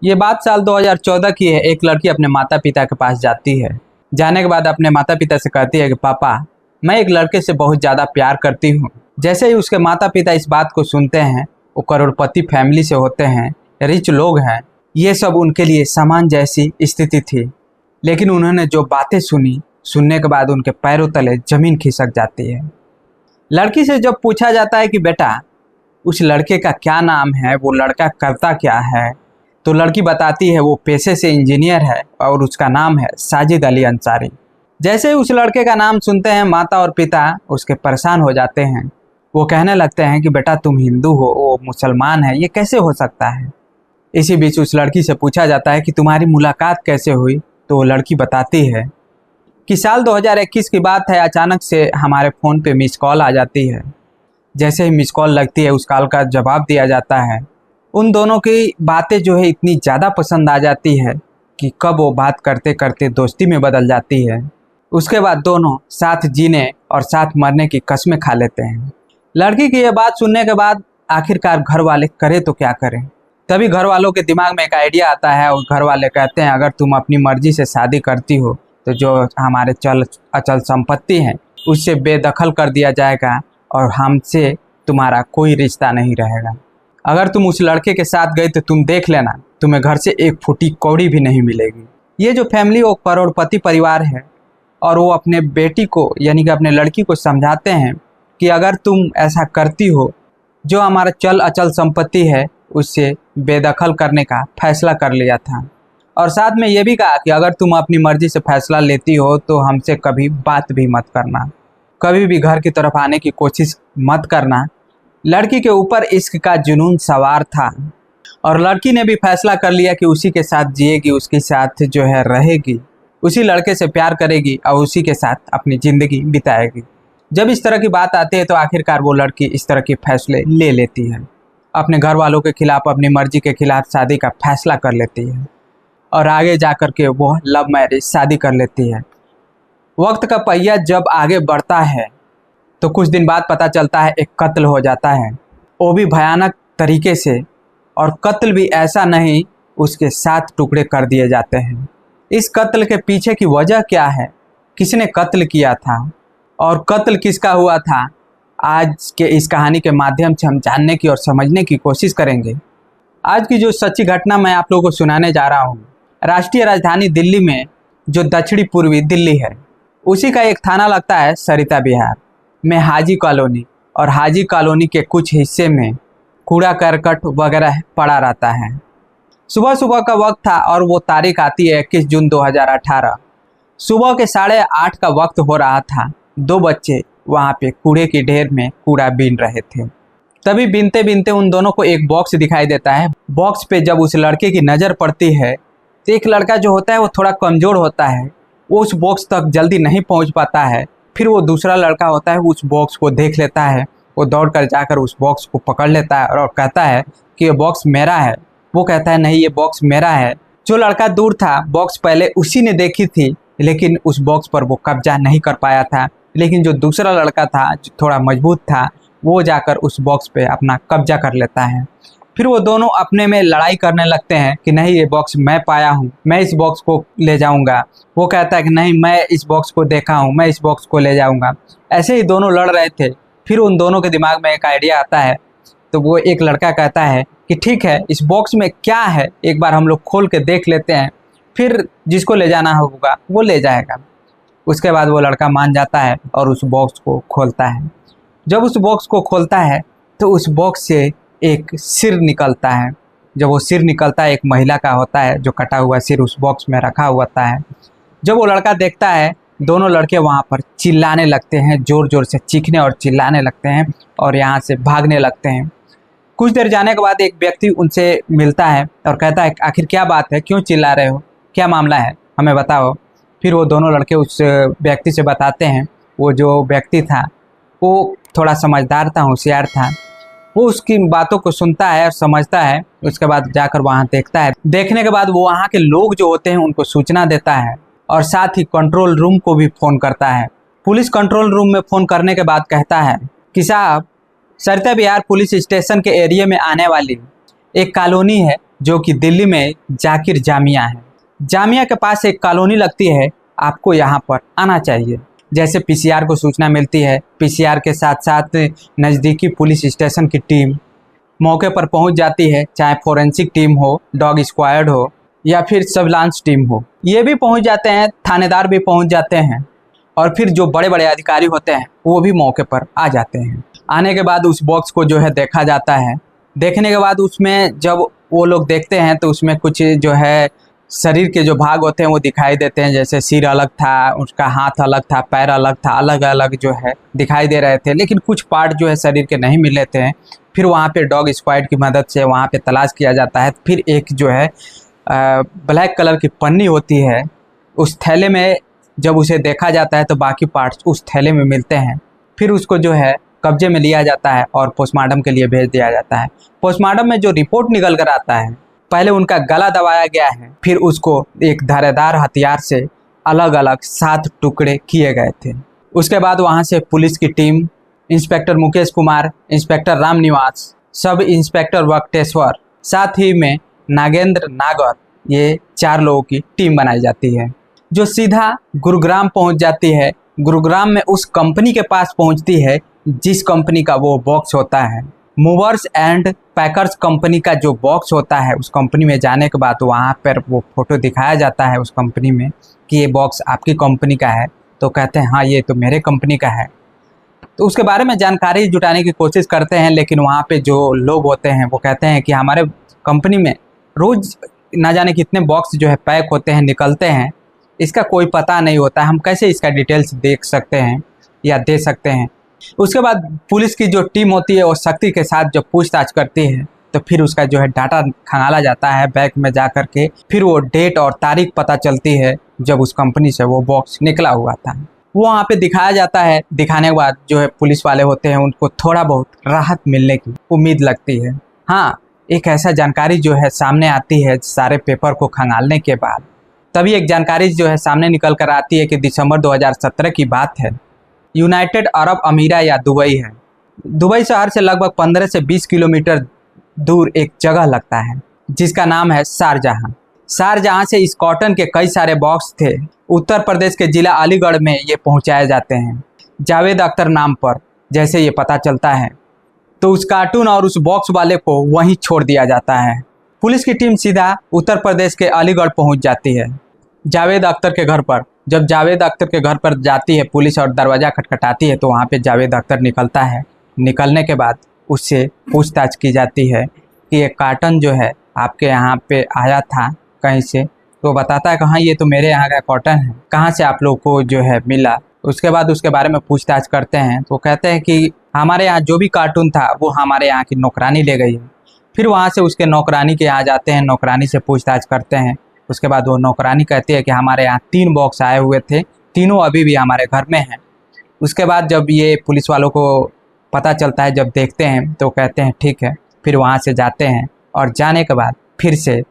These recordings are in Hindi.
ये बात साल 2014 की है। एक लड़की अपने माता पिता के पास जाती है। जाने के बाद अपने माता पिता से कहती है कि पापा, मैं एक लड़के से बहुत ज़्यादा प्यार करती हूँ। जैसे ही उसके माता पिता इस बात को सुनते हैं, वो करोड़पति फैमिली से होते हैं, रिच लोग हैं, ये सब उनके लिए सामान जैसी स्थिति थी। लेकिन उन्होंने जो बातें सुनने के बाद उनके पैरों तले जमीन खिसक जाती है। लड़की से जब पूछा जाता है कि बेटा उस लड़के का क्या नाम है, वो लड़का करता क्या है, तो लड़की बताती है वो पेशे से इंजीनियर है और उसका नाम है साजिद अली अंसारी। जैसे ही उस लड़के का नाम सुनते हैं, माता और पिता उसके परेशान हो जाते हैं। वो कहने लगते हैं कि बेटा तुम हिंदू हो, वो मुसलमान है, ये कैसे हो सकता है। इसी बीच उस लड़की से पूछा जाता है कि तुम्हारी मुलाकात कैसे हुई, तो वो लड़की बताती है कि साल 2021 की बात है। अचानक से हमारे फ़ोन पे मिस कॉल आ जाती है। जैसे ही मिस कॉल लगती है, उस कॉल का जवाब दिया जाता है। उन दोनों की बातें जो है इतनी ज़्यादा पसंद आ जाती है कि कब वो बात करते करते दोस्ती में बदल जाती है। उसके बाद दोनों साथ जीने और साथ मरने की कस्में खा लेते हैं। लड़की की ये बात सुनने के बाद आखिरकार घर वाले करे तो क्या करें। तभी घर वालों के दिमाग में एक आइडिया आता है और घर वाले कहते हैं अगर तुम अपनी मर्जी से शादी करती हो तो जो हमारे अचल संपत्ति हैं उससे बेदखल कर दिया जाएगा और हमसे तुम्हारा कोई रिश्ता नहीं रहेगा। अगर तुम उस लड़के के साथ गई तो तुम देख लेना, तुम्हें घर से एक फूटी कौड़ी भी नहीं मिलेगी। ये जो फैमिली वो करोड़पति परिवार है और वो अपने बेटी को यानी कि अपने लड़की को समझाते हैं कि अगर तुम ऐसा करती हो, जो हमारा चल अचल संपत्ति है उससे बेदखल करने का फैसला कर लिया था। और साथ में ये भी कहा कि अगर तुम अपनी मर्जी से फैसला लेती हो तो हमसे कभी बात भी मत करना, कभी भी घर की तरफ आने की कोशिश मत करना। लड़की के ऊपर इश्क का जुनून सवार था और लड़की ने भी फैसला कर लिया कि उसी के साथ जिएगी, उसके साथ जो है रहेगी, उसी लड़के से प्यार करेगी और उसी के साथ अपनी ज़िंदगी बिताएगी। जब इस तरह की बात आती है तो आखिरकार वो लड़की इस तरह के फैसले ले लेती है। अपने घर वालों के खिलाफ, अपनी मर्जी के खिलाफ शादी का फैसला कर लेती है और आगे जा कर के वो लव मैरिज शादी कर लेती है। वक्त का पहिया जब आगे बढ़ता है तो कुछ दिन बाद पता चलता है एक कत्ल हो जाता है, वो भी भयानक तरीके से। और कत्ल भी ऐसा नहीं, उसके 7 टुकड़े कर दिए जाते हैं। इस कत्ल के पीछे की वजह क्या है, किसने कत्ल किया था और कत्ल किसका हुआ था, आज के इस कहानी के माध्यम से हम जानने की और समझने की कोशिश करेंगे। आज की जो सच्ची घटना मैं आप लोगों को सुनाने जा रहा हूँ, राष्ट्रीय राजधानी दिल्ली में जो दक्षिणी पूर्वी दिल्ली है उसी का एक थाना लगता है सरिता विहार में हाजी कॉलोनी। और हाजी कॉलोनी के कुछ हिस्से में कूड़ा करकट वगैरह पड़ा रहता है। सुबह सुबह का वक्त था और वो तारीख आती है 21 जून 2018। सुबह के 8:30 का वक्त हो रहा था। 2 बच्चे वहाँ पे कूड़े की ढेर में कूड़ा बीन रहे थे। तभी बीनते बीनते उन दोनों को एक बॉक्स दिखाई देता है। बॉक्स पे जब उस लड़के की नज़र पड़ती है तो एक लड़का जो होता है वो थोड़ा कमज़ोर होता है, वो उस बॉक्स तक जल्दी नहीं पहुँच पाता है। फिर वो दूसरा लड़का होता है, उस बॉक्स को देख लेता है, वो दौड़ कर जाकर उस बॉक्स को पकड़ लेता है और कहता है कि ये बॉक्स मेरा है। वो कहता है नहीं, ये बॉक्स मेरा है। जो लड़का दूर था, बॉक्स पहले उसी ने देखी थी लेकिन उस बॉक्स पर वो कब्जा नहीं कर पाया था। लेकिन जो दूसरा लड़का था, जो थोड़ा मजबूत था, वो जाकर उस बॉक्स पे अपना कब्जा कर लेता है। फिर वो दोनों अपने में लड़ाई करने लगते हैं कि नहीं, ये बॉक्स मैं पाया हूँ, मैं इस बॉक्स को ले जाऊँगा। वो कहता है कि नहीं, मैं इस बॉक्स को देखा हूँ, मैं इस बॉक्स को ले जाऊँगा। ऐसे ही दोनों लड़ रहे थे। फिर उन दोनों के दिमाग में एक आइडिया आता है, तो वो एक लड़का कहता है कि ठीक है, इस बॉक्स में क्या है एक बार हम लोग खोल के देख लेते हैं, फिर जिसको ले जाना होगा वो ले जाएगा। उसके बाद वो लड़का मान जाता है और उस बॉक्स को खोलता है। जब उस बॉक्स को खोलता है तो उस बॉक्स से एक सिर निकलता है। जब वो सिर निकलता है, एक महिला का होता है, जो कटा हुआ सिर उस बॉक्स में रखा होता है। जब वो लड़का देखता है, दोनों लड़के वहाँ पर चिल्लाने लगते हैं, ज़ोर ज़ोर से चीखने और चिल्लाने लगते हैं और यहाँ से भागने लगते हैं। कुछ देर जाने के बाद एक व्यक्ति उनसे मिलता है और कहता है आखिर क्या बात है, क्यों चिल्ला रहे हो, क्या मामला है, हमें बताओ। फिर वो दोनों लड़के उस व्यक्ति से बताते हैं। वो जो व्यक्ति था वो थोड़ा समझदार था, होशियार था। वो उसकी बातों को सुनता है और समझता है। उसके बाद जाकर वहाँ देखता है। देखने के बाद वो वहाँ के लोग जो होते हैं उनको सूचना देता है और साथ ही कंट्रोल रूम को भी फ़ोन करता है। पुलिस कंट्रोल रूम में फ़ोन करने के बाद कहता है कि साहब, सरिता विहार पुलिस स्टेशन के एरिया में आने वाली एक कॉलोनी है, जो कि दिल्ली में जाकिर जामिया है। जामिया के पास एक कॉलोनी लगती है, आपको यहाँ पर आना चाहिए। जैसे पीसीआर को सूचना मिलती है, पीसीआर के साथ साथ नज़दीकी पुलिस स्टेशन की टीम मौके पर पहुंच जाती है, चाहे फोरेंसिक टीम हो, डॉग स्क्वाड हो या फिर सर्विलांस टीम हो, ये भी पहुंच जाते हैं, थानेदार भी पहुंच जाते हैं और फिर जो बड़े बड़े अधिकारी होते हैं वो भी मौके पर आ जाते हैं। आने के बाद उस बॉक्स को जो है देखा जाता है। देखने के बाद उसमें जब वो लोग देखते हैं तो उसमें कुछ जो है शरीर के जो भाग होते हैं वो दिखाई देते हैं। जैसे सिर अलग था, उसका हाथ अलग था, पैर अलग था, अलग अलग जो है दिखाई दे रहे थे, लेकिन कुछ पार्ट जो है शरीर के नहीं मिले थे। फिर वहाँ पे डॉग स्क्वाड की मदद से वहाँ पे तलाश किया जाता है। फिर एक जो है ब्लैक कलर की पन्नी होती है, उस थैले में जब उसे देखा जाता है तो बाकी पार्ट्स उस थैले में मिलते हैं। फिर उसको जो है कब्जे में लिया जाता है और पोस्टमार्टम के लिए भेज दिया जाता है। पोस्टमार्टम में जो रिपोर्ट निकल कर आता है, पहले उनका गला दबाया गया है, फिर उसको एक धारदार हथियार से अलग अलग 7 टुकड़े किए गए थे। उसके बाद वहाँ से पुलिस की team, inspector Mukesh Kumar, inspector Ram Niwas, sub inspector वक्टेश्वर, साथ ही में नागेंद्र नागर, ये 4 लोगों की टीम बनाई जाती है जो सीधा गुरुग्राम पहुंच जाती है। गुरुग्राम में उस कंपनी के पास पहुंचती है जिस कंपनी का वो बॉक्स होता है। मूवर्स एंड पैकर्स कंपनी का जो बॉक्स होता है, उस कंपनी में जाने के बाद वहाँ पर वो फोटो दिखाया जाता है उस कंपनी में कि ये बॉक्स आपकी कंपनी का है। तो कहते हैं हाँ ये तो मेरे कंपनी का है। तो उसके बारे में जानकारी जुटाने की कोशिश करते हैं, लेकिन वहाँ पे जो लोग होते हैं वो कहते हैं कि हमारे कंपनी में रोज़ ना जाने कितने बॉक्स जो है पैक होते हैं, निकलते हैं, इसका कोई पता नहीं होता है, हम कैसे इसका डिटेल्स देख सकते हैं या दे सकते हैं। उसके बाद पुलिस की जो टीम होती है वो सख्ती के साथ जब पूछताछ करती है तो फिर उसका जो है डाटा खंगाला जाता है बैग में जा कर के। फिर वो डेट और तारीख पता चलती है जब उस कंपनी से वो बॉक्स निकला हुआ था, वो वहाँ पे दिखाया जाता है। दिखाने के बाद जो है पुलिस वाले होते हैं उनको थोड़ा बहुत राहत मिलने की उम्मीद लगती है। हाँ, एक ऐसा जानकारी जो है सामने आती है सारे पेपर को खंगालने के बाद। तभी एक जानकारी जो है सामने निकल कर आती है कि दिसंबर 2017 की बात है। यूनाइटेड अरब अमीरा या दुबई है। दुबई शहर से लगभग 15 से 20 किलोमीटर दूर एक जगह लगता है जिसका नाम है शारजहां। शारजहां से इस कॉटन के कई सारे बॉक्स थे, उत्तर प्रदेश के जिला अलीगढ़ में ये पहुंचाए जाते हैं जावेद अख्तर नाम पर। जैसे ये पता चलता है तो उस कार्टून और उस बॉक्स वाले को वहीं छोड़ दिया जाता है। पुलिस की टीम सीधा उत्तर प्रदेश के अलीगढ़ पहुंच जाती है जावेद अख्तर के घर पर। जब जावेद अख्तर के घर पर जाती है पुलिस और दरवाज़ा खटखटाती है तो वहाँ पे जावेद अख्तर निकलता है। निकलने के बाद उससे पूछताछ की जाती है कि ये कार्टन जो है आपके यहाँ पे आया था कहीं से, तो बताता है कि हाँ ये तो मेरे यहाँ का कॉटन है, कहाँ से आप लोग को जो है मिला। उसके बाद उसके बारे में पूछताछ करते हैं तो कहते हैं कि हमारे यहाँ जो भी कार्टून था वो हमारे यहाँ की नौकरानी ले गई है। फिर वहाँ से उसके नौकरानी के यहाँ जाते हैं, नौकरानी से पूछताछ करते हैं। उसके बाद वो नौकरानी कहती है कि हमारे यहाँ 3 बॉक्स आए हुए थे, तीनों अभी भी हमारे घर में हैं। उसके बाद जब ये पुलिस वालों को पता चलता है, जब देखते हैं तो कहते हैं ठीक है। फिर वहाँ से जाते हैं और जाने के बाद फिर से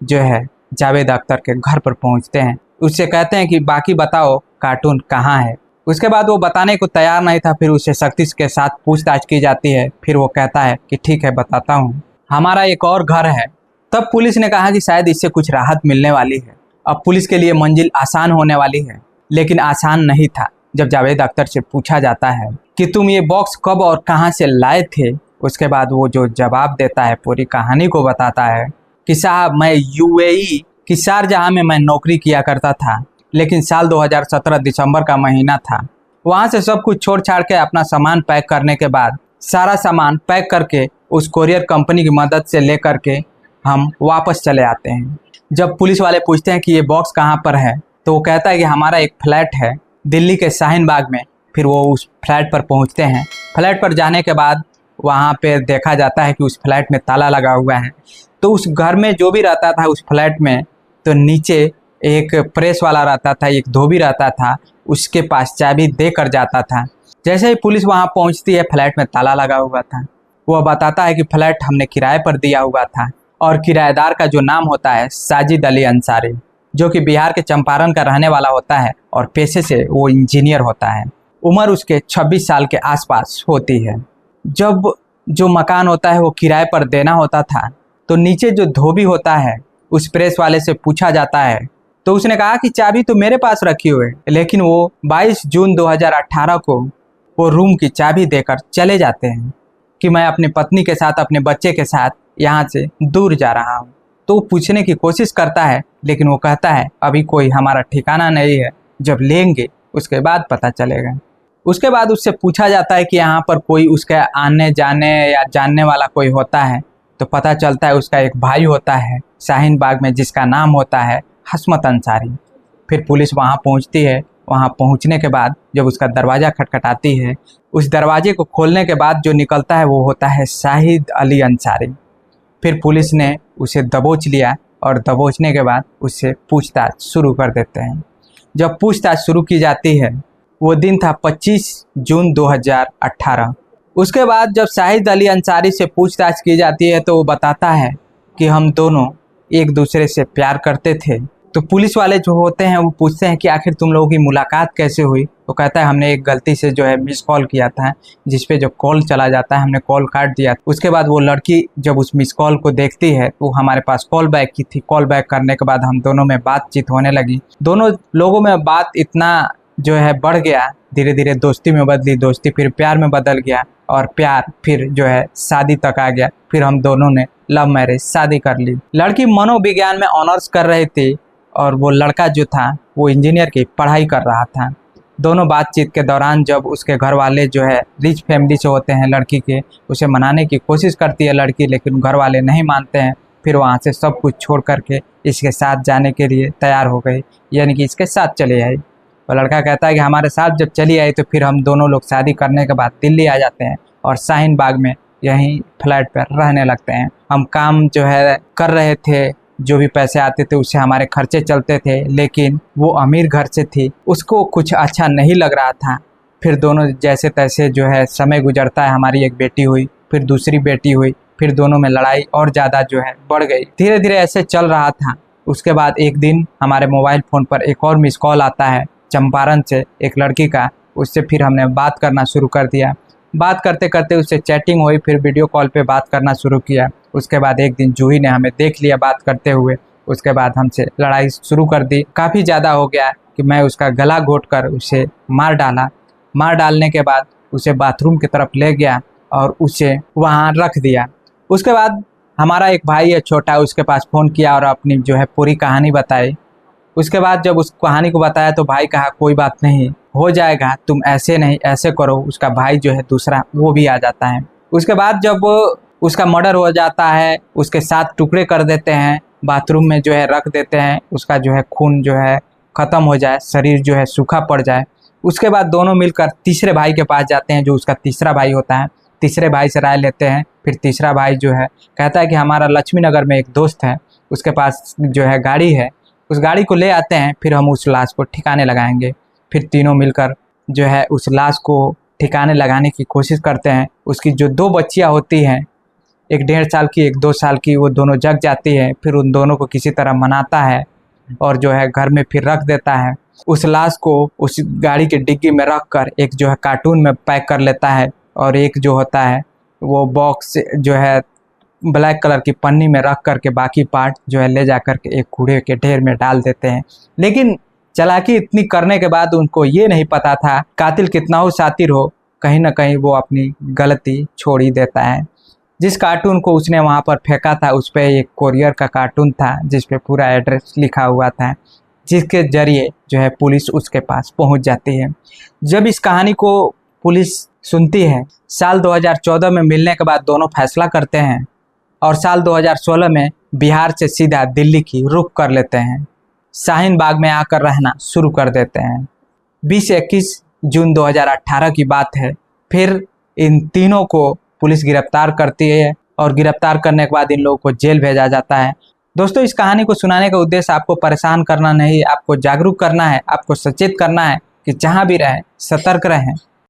जो है जावेद अख्तर के घर पर पहुँचते हैं। उससे कहते हैं कि बाकी बताओ कार्टून कहाँ है। उसके बाद वो बताने को तैयार नहीं था, फिर उससे सख्ती के साथ पूछताछ की जाती है। फिर वो कहता है कि ठीक है बताता हूँ, हमारा एक और घर है। तब पुलिस ने कहा कि शायद इससे कुछ राहत मिलने वाली है, अब पुलिस के लिए मंजिल आसान होने वाली है। लेकिन आसान नहीं था। जब जावेद अख्तर से पूछा जाता है कि तुम ये बॉक्स कब और कहां से लाए थे, उसके बाद वो जो जवाब देता है पूरी कहानी को बताता है कि साहब मैं यूएई की शारजहां में मैं नौकरी किया करता था, लेकिन साल 2017 दिसंबर का महीना था। वहाँ से सब कुछ छोड़ छाड़ के अपना सामान पैक करने के बाद सारा सामान पैक करके उस कोरियर कंपनी की मदद से ले करके हम वापस चले आते हैं। जब पुलिस वाले पूछते हैं कि ये बॉक्स कहाँ पर है तो वो कहता है कि हमारा एक फ्लैट है दिल्ली के शाहीन बाग में। फिर वो उस फ्लैट पर पहुँचते हैं। फ्लैट पर जाने के बाद वहाँ पे देखा जाता है कि उस फ्लैट में ताला लगा हुआ है। तो उस घर में जो भी रहता था उस फ्लैट में, तो नीचे एक प्रेस वाला रहता था, एक धोबी रहता था, उसके पास चाबी दे कर जाता था। जैसे ही पुलिस वहाँ पहुँचती है फ्लैट में ताला लगा हुआ था। वह बताता है कि फ्लैट हमने किराए पर दिया हुआ था और किराएदार का जो नाम होता है साजिद अली अंसारी, जो कि बिहार के चंपारण का रहने वाला होता है और पेशे से वो इंजीनियर होता है। उम्र उसके 26 साल के आसपास होती है। जब जो मकान होता है वो किराए पर देना होता था तो नीचे जो धोबी होता है उस प्रेस वाले से पूछा जाता है, तो उसने कहा कि चाबी तो मेरे पास रखी हुई है, लेकिन वो 22 जून 2018 को वो रूम की चाबी देकर चले जाते हैं कि मैं अपनी पत्नी के साथ अपने बच्चे के साथ यहाँ से दूर जा रहा हूँ। तो वो पूछने की कोशिश करता है, लेकिन वो कहता है अभी कोई हमारा ठिकाना नहीं है, जब लेंगे उसके बाद पता चलेगा। उसके बाद उससे पूछा जाता है कि यहाँ पर कोई उसके आने जाने या जानने वाला कोई होता है, तो पता चलता है उसका एक भाई होता है शाहीन बाग में, जिसका नाम होता है हसमत अंसारी। फिर पुलिस वहाँ पहुँचती है। वहाँ पहुँचने के बाद जब उसका दरवाज़ा खटखटाती है, उस दरवाजे को खोलने के बाद जो निकलता है वो होता है शाहिद अली अंसारी। फिर पुलिस ने उसे दबोच लिया और दबोचने के बाद उससे पूछताछ शुरू कर देते हैं। जब पूछताछ शुरू की जाती है, वो दिन था 25 जून 2018। उसके बाद जब शाहिद अली अंसारी से पूछताछ की जाती है तो वो बताता है कि हम दोनों एक दूसरे से प्यार करते थे। तो पुलिस वाले जो होते हैं वो पूछते हैं कि आखिर तुम लोगों की मुलाकात कैसे हुई। तो कहता है हमने एक गलती से जो है मिस कॉल किया था, जिस पे जो कॉल चला जाता है हमने कॉल काट दिया। उसके बाद वो लड़की जब उस मिस कॉल को देखती है तो वो हमारे पास कॉल बैक की थी। कॉल बैक करने के बाद हम दोनों में बातचीत होने लगी। दोनों लोगों में बात इतना जो है बढ़ गया, धीरे धीरे दोस्ती में बदली, दोस्ती फिर प्यार में बदल गया और प्यार फिर जो है शादी तक आ गया। फिर हम दोनों ने लव मैरिज शादी कर ली। लड़की मनोविज्ञान में ऑनर्स कर रही थी और वो लड़का जो था वो इंजीनियर की पढ़ाई कर रहा था। दोनों बातचीत के दौरान जब उसके घर वाले जो है रिच फैमिली से होते हैं लड़की के, उसे मनाने की कोशिश करती है लड़की, लेकिन घर वाले नहीं मानते हैं। फिर वहाँ से सब कुछ छोड़ करके इसके साथ जाने के लिए तैयार हो गई, यानी कि इसके साथ चली आई। तो लड़का कहता है कि हमारे साथ जब चली आई तो फिर हम दोनों लोग शादी करने के बाद दिल्ली आ जाते हैं और शाहीन बाग में यहीं फ्लैट पर रहने लगते हैं। हम काम जो है कर रहे थे, जो भी पैसे आते थे उससे हमारे खर्चे चलते थे, लेकिन वो अमीर घर से थी, उसको कुछ अच्छा नहीं लग रहा था। फिर दोनों जैसे तैसे जो है समय गुजरता है। हमारी एक बेटी हुई, फिर दूसरी बेटी हुई, फिर दोनों में लड़ाई और ज़्यादा जो है बढ़ गई। धीरे धीरे ऐसे चल रहा था। उसके बाद एक दिन हमारे मोबाइल फ़ोन पर एक और मिस कॉल आता है चंपारण से एक लड़की का। उससे फिर हमने बात करना शुरू कर दिया। बात करते करते उससे चैटिंग हुई, फिर वीडियो कॉल पे बात करना शुरू किया। उसके बाद एक दिन जूही ने हमें देख लिया बात करते हुए। उसके बाद हमसे लड़ाई शुरू कर दी। काफ़ी ज़्यादा हो गया कि मैं उसका गला घोट कर उसे मार डाला। मार डालने के बाद उसे बाथरूम की तरफ ले गया और उसे वहाँ रख दिया। उसके बाद हमारा एक भाई है छोटा, उसके पास फ़ोन किया और अपनी जो है पूरी कहानी बताई। उसके बाद जब उस कहानी को बताया तो भाई कहा कोई बात नहीं, हो जाएगा, तुम ऐसे नहीं ऐसे करो। उसका भाई जो है दूसरा वो भी आ जाता है। उसके बाद जब उसका मर्डर हो जाता है, उसके 7 टुकड़े कर देते हैं, बाथरूम में जो है रख देते हैं, उसका जो है खून जो है ख़त्म हो जाए, शरीर जो है सूखा पड़ जाए। उसके बाद दोनों मिलकर तीसरे भाई के पास जाते हैं, जो उसका तीसरा भाई होता है। तीसरे भाई से राय लेते हैं। फिर तीसरा भाई जो है कहता है कि हमारा लक्ष्मी नगर में एक दोस्त है, उसके पास जो है गाड़ी है, उस गाड़ी को ले आते हैं, फिर हम उस लाश को ठिकाने लगाएंगे। फिर तीनों मिलकर जो है उस लाश को ठिकाने लगाने की कोशिश करते हैं। उसकी जो 2 बच्चियां होती हैं, एक 1.5 साल की, एक 2 साल की, वो दोनों जग जाती है। फिर उन दोनों को किसी तरह मनाता है और जो है घर में फिर रख देता है। उस लाश को उस गाड़ी के डिग्गी में रख कर एक जो है कार्टून में पैक कर लेता है और एक जो होता है वो बॉक्स जो है ब्लैक कलर की पन्नी में रख करके बाकी पार्ट जो है ले जा कर के एक कूड़े के ढेर में डाल देते हैं। लेकिन चालाकी इतनी करने के बाद उनको ये नहीं पता था कातिल कितना हो शातिर हो, कहीं ना कहीं वो अपनी गलती छोड़ ही देता है। जिस कार्टून को उसने वहाँ पर फेंका था उस पर एक कोरियर का कार्टून था जिस पे पूरा एड्रेस लिखा हुआ था, जिसके जरिए जो है पुलिस उसके पास पहुँच जाती है। जब इस कहानी को पुलिस सुनती है, साल 2014 में मिलने के बाद दोनों फैसला करते हैं और साल 2016 में बिहार से सीधा दिल्ली की रुख कर लेते हैं। शाहीन बाग में आकर रहना शुरू कर देते हैं। 20-21 जून 2018 की बात है। फिर इन तीनों को पुलिस गिरफ्तार करती है और गिरफ्तार करने के बाद इन लोगों को जेल भेजा जाता है। दोस्तों, इस कहानी को सुनाने का उद्देश्य आपको परेशान करना नहीं, आपको जागरूक करना है, आपको सचेत करना है कि जहाँ भी रहें सतर्क रहें।